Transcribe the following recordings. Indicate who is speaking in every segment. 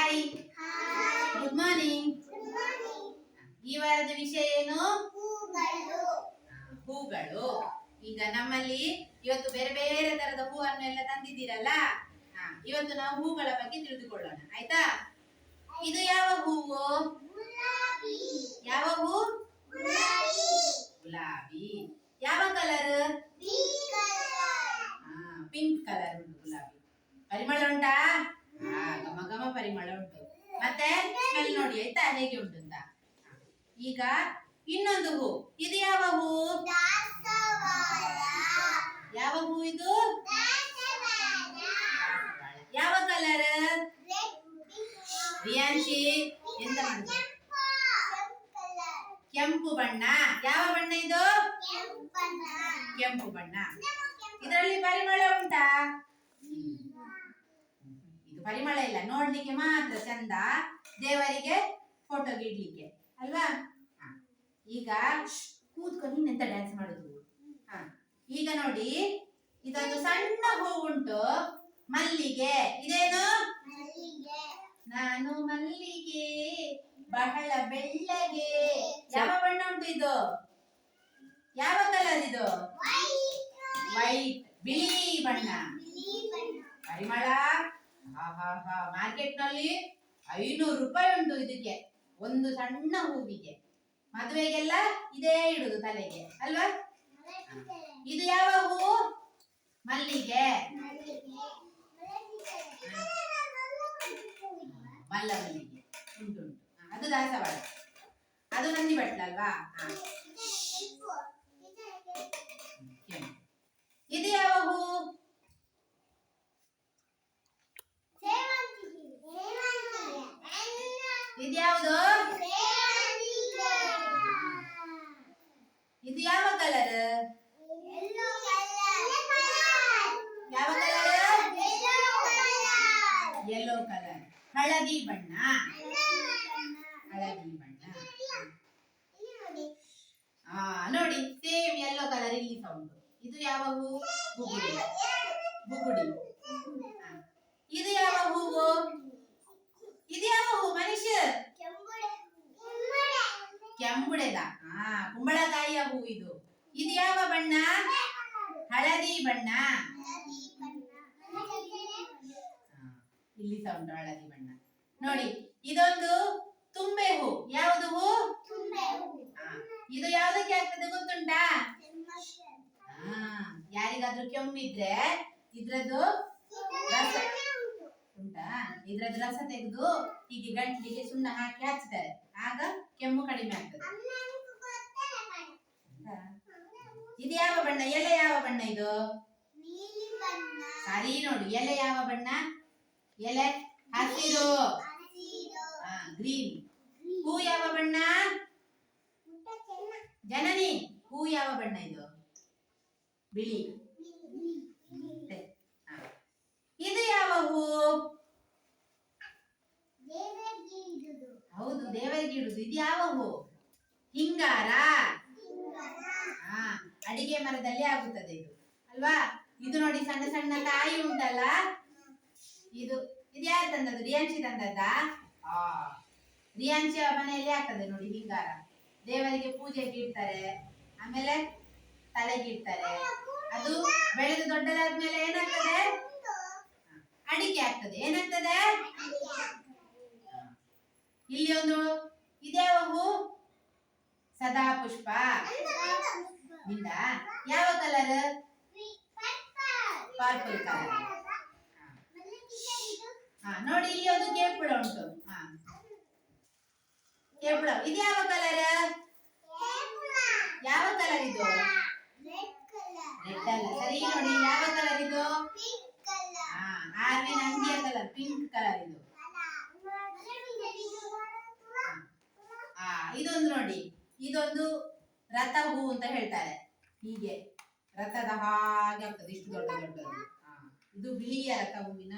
Speaker 1: Hi, good morning. ಈ ವಾರದ ವಿಷಯ ಏನು? ಹೂಗಳು. ಈಗ ನಮ್ಮಲ್ಲಿ ಇವತ್ತು ಬೇರೆ ಬೇರೆ ತರದ ಹೂವನ್ನು ಎಲ್ಲ ತಂದಿದ್ದೀರಲ್ಲ, ಇವತ್ತು ನಾವು ಹೂಗಳ ಬಗ್ಗೆ ತಿಳಿದುಕೊಳ್ಳೋಣ, ಆಯ್ತಾ? ಇದು ಯಾವ ಹೂವು? ಯಾವ ಹೂ? ಗುಲಾಬಿ. ಯಾವ ಕಲರ್? ಪಿಂಕ್ ಕಲರ್ ಉಂಟು ಗುಲಾಬಿ. ಪರಿಮಳ ಉಂಟಾ? ಘಮ ಘಮ ಪರಿಮಳ ಉಂಟು. ಮತ್ತೆ ಸ್ಮೆಲ್ ನೋಡಿ ಆಯ್ತಾ ಹೇಗೆ ಉಂಟು ಅಂತ. ಈಗ ಇನ್ನೊಂದು ಹೂ. ಇದು ಯಾವ ಹೂ? ಯಾವ ಹೂ ಇದು? ಯಾವ ಕಲರ್? ರಿಯಾನ್ಶಿ ಎಂತ ಮಾಡುದು? ಕೆಂಪು ಬಣ್ಣ. ಯಾವ ಬಣ್ಣ ಇದು? ಕೆಂಪು ಬಣ್ಣ. ಇದರಲ್ಲಿ ಪರಿಮಳ ಉಂಟಾ? ಇದು ಪರಿಮಳ ಇಲ್ಲ, ನೋಡ್ಲಿಕ್ಕೆ ಮಾತ್ರ ಚಂದ, ದೇವರಿಗೆ ಫೋಟೋಗೆ ಇಡ್ಲಿಕ್ಕೆ ಅಲ್ವಾ? ಈಗ ಕೂತ್ಕೊಂಡು ಇನ್ನೆಂತ ಡ್ಯಾನ್ಸ್ ಮಾಡುದು? ಈಗ ನೋಡಿ, ಇದೊಂದು ಸಣ್ಣ ಹೂ ಉಂಟು, ಮಲ್ಲಿಗೆ. ಇದೇನು? ನಾನು ಮಲ್ಲಿಗೆ ಬಹಳ ಬೆಳ್ಳಗೆ. ಯಾವ ಬಣ್ಣ ಉಂಟು ಇದು? ಯಾವ ಕಲರ್ ಇದು? ವೈಟ್, ಬಿಳಿ ಬಣ್ಣ. ಪರಿಮಳ. ಮಾರ್ಕೆಟ್ ನಲ್ಲಿ 500 ರೂಪಾಯಿ ಉಂಟು ಇದಕ್ಕೆ, ಒಂದು ಸಣ್ಣ ಹೂವಿಗೆ. ಮದುವೆಗೆಲ್ಲ ಇದೇ ಇಡುದು ತಲೆಗೆ ಅಲ್ವಾ? ಇದು ಯಾವ ಹೂ? ಮಲ್ಲಿಗೆ. ಮಲ್ಲ ಮಲ್ಲಿಗೆ ಉಂಟು. ಅದು ದಾಸವಾಳ, ಅದು ನಂದಿ ಬಟ್ಲ ಅಲ್ವಾ? ಇದು ಯಾವ ಹೂ? ಇದ್ಯಾವುದು? ಇದು ಯಾವ ಕಲರ್? ಯಾವ ಕಲರ್? ಯೆಲ್ಲೋ ಕಲರ್, ಹಳದಿ ಬಣ್ಣ. ಹಳದಿ ಬಣ್ಣ. ನೋಡಿ, ಸೇಮ್ ಯೆಲ್ಲೋ ಕಲರ್ ಇಲ್ಲಿ ಸಹ ಉಂಟು. ಇದು ಯಾವ ಹೂ? ಬುಗುಡಿ. ಬುಗುಡಿ. ಇದು ಯಾವ ಹೂವು? ಇದು ಯಾವ ಹೂ ಮನುಷ್ಯ? ಕೆಂಬುಡೆದ. ಕುಂಬಳಕಾಯಿಯ ಹೂ ಇದು. ಇದು ಯಾವ ಬಣ್ಣ? ಹಳದಿ ಬಣ್ಣ. ಇಲ್ಲಿ ಸಹ ಉಂಟು ಹಳದಿ ಬಣ್ಣ. ನೋಡಿ, ಇದೊಂದು ತುಂಬೆ ಹೂ. ಯಾವುದು ಹೂ? ಇದು ಯಾವುದಕ್ಕೆ ಆಗ್ತದೆ ಗೊತ್ತುಂಟಾ? ಯಾರಿಗಾದ್ರೂ ಕೆಮ್ಮಿದ್ರೆ ಇದ್ರದ್ದು ರಸ ಉಂಟಾ? ಇದ್ರದ್ದು ರಸ ತೆಗೆದು ಹೀಗೆ ಗಂಟಲಿಗೆ ಸುಣ್ಣ ಹಾಕಿ ಹಚ್ತಾರೆ, ಆಗ ಕೆಮ್ಮು ಕಡಿಮೆ ಆಗ್ತದೆ. ಇದು ಯಾವ ಬಣ್ಣ? ಎಲೆ ಯಾವ ಬಣ್ಣ ಇದು? ಸರಿ ನೋಡಿ, ಎಲೆ ಯಾವ ಬಣ್ಣ? ಎಲೆ ಹಸಿರು, ಗ್ರೀನ್. ಹೂ ಯಾವ ಬಣ್ಣ? ಜನನಿ. ಹೂ ಯಾವ ಬಣ್ಣ ಇದು? ಬಿಳಿ. ಇದು ಯಾವ ಹೂ? ಹೌದು, ದೇವರಿಗೆ ಇಡುದು. ಇದು ಯಾವ ಹೂ? ಹಿಂಗಾರ. ಅಡಿಗೆ ಮರದಲ್ಲಿ ಆಗುತ್ತದೆ ಇದು ಅಲ್ವಾ? ಇದು ನೋಡಿ, ಸಣ್ಣ ಸಣ್ಣ ಕಾಯಿ ಉಂಟಲ್ಲ, ಇದು ಯಾರು ತಂದದ್ದು? ರಿಯಾನ್ಶಿ ತಂದದ್ದ? ರಿಯಾನ್ಶಿ ಮನೆಯಲ್ಲಿ ಆಗ್ತದೆ ನೋಡಿ ಹಿಂಗಾರ. ದೇವರಿಗೆ ಪೂಜೆಗೆ ಇಡ್ತಾರೆ, ಆಮೇಲೆ ತಲೆಗೆ ಇಡ್ತಾರೆ. ಅದು ಬೆಳೆದು ದೊಡ್ಡದಾದ್ಮೇಲೆ ಏನಾಗ್ತದೆ? ಅಡಿಕೆ ಆಗ್ತದೆ. ಏನಾಗ್ತದೆ? ಇಲ್ಲಿ ಒಂದು ಇದ್ಯಾವ ಹೂ? ಸದಾ ಪುಷ್ಪ. ಯಾವ ಕಲರ್? Purple colour. ನೋಡಿ, ಇಲ್ಲಿ ಒಂದು ಕೇಪುಳ ಉಂಟು. ಕೇಪುಳ. ಇದು ಯಾವ ಕಲರ್? ಯಾವ ಕಲರ್ ಇದು? ರೆಡ್ ಅಲ್ಲ, ಸರಿ ನೋಡಿ, ಯಾವ ಕಲರ್ ಇದು? ಆರ್ವಿನ ಅಂಗಿಯ ಕಲರ್, ಪಿಂಕ್ ಕಲರ್ ಇದು. ಇದೊಂದು ನೋಡಿ, ಇದೊಂದು ರಥ ಹೂ ಅಂತ ಹೇಳ್ತಾರೆ. ಹೀಗೆ ರಥದ ಹಾಗೆ ಆಗ್ತದೆ, ಇಷ್ಟು ದೊಡ್ಡ ದೊಡ್ಡದು. ಇದು ಬಿಳಿಯ ರಥ ಹೂವಿನ.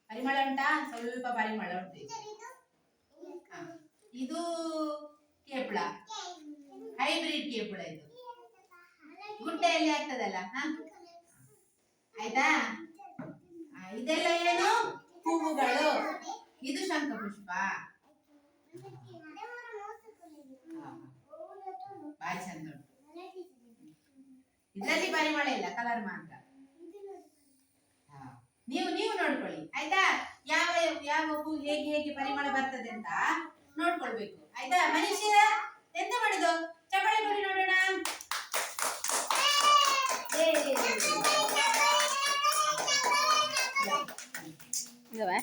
Speaker 1: ಪರಿಮಳ ಉಂಟಾ? ಸ್ವಲ್ಪ ಪರಿಮಳ ಉಂಟು. ಇದು ಕೇಪುಳ, ಹೈಬ್ರಿಡ್ ಕೇಪುಳ ಇದು. ಗುಡ್ಡೆಯಲ್ಲಿ ಆಗ್ತದಲ್ಲ, ಆಯ್ತಾ? ಇದೆಲ್ಲ ಏನು? ಹೂವುಗಳು. ಪುಷ್ಪ ಬಾರಿ ಚಂದ ಉಂಟು. ಇದರಲ್ಲಿ ಪರಿಮಳ ಇಲ್ಲ, ಕಲರ್ ಮಾತ್ರ. ನೀವು ನೀವು ನೋಡ್ಕೊಳ್ಳಿ ಆಯ್ತಾ, ಯಾವ ಯಾವ ಹೂ ಹೇಗೆ ಹೇಗೆ ಪರಿಮಳ ಬರ್ತದೆ ಅಂತ ನೋಡ್ಕೊಳ್ಬೇಕು ಆಯ್ತಾ. ಮನುಷ್ಯ ಎಂತ ಮಾಡುದು, ಚಪ್ಪಾಳೆ ಕೊಡಿ ನೋಡೋಣ. ಇದಾವೆ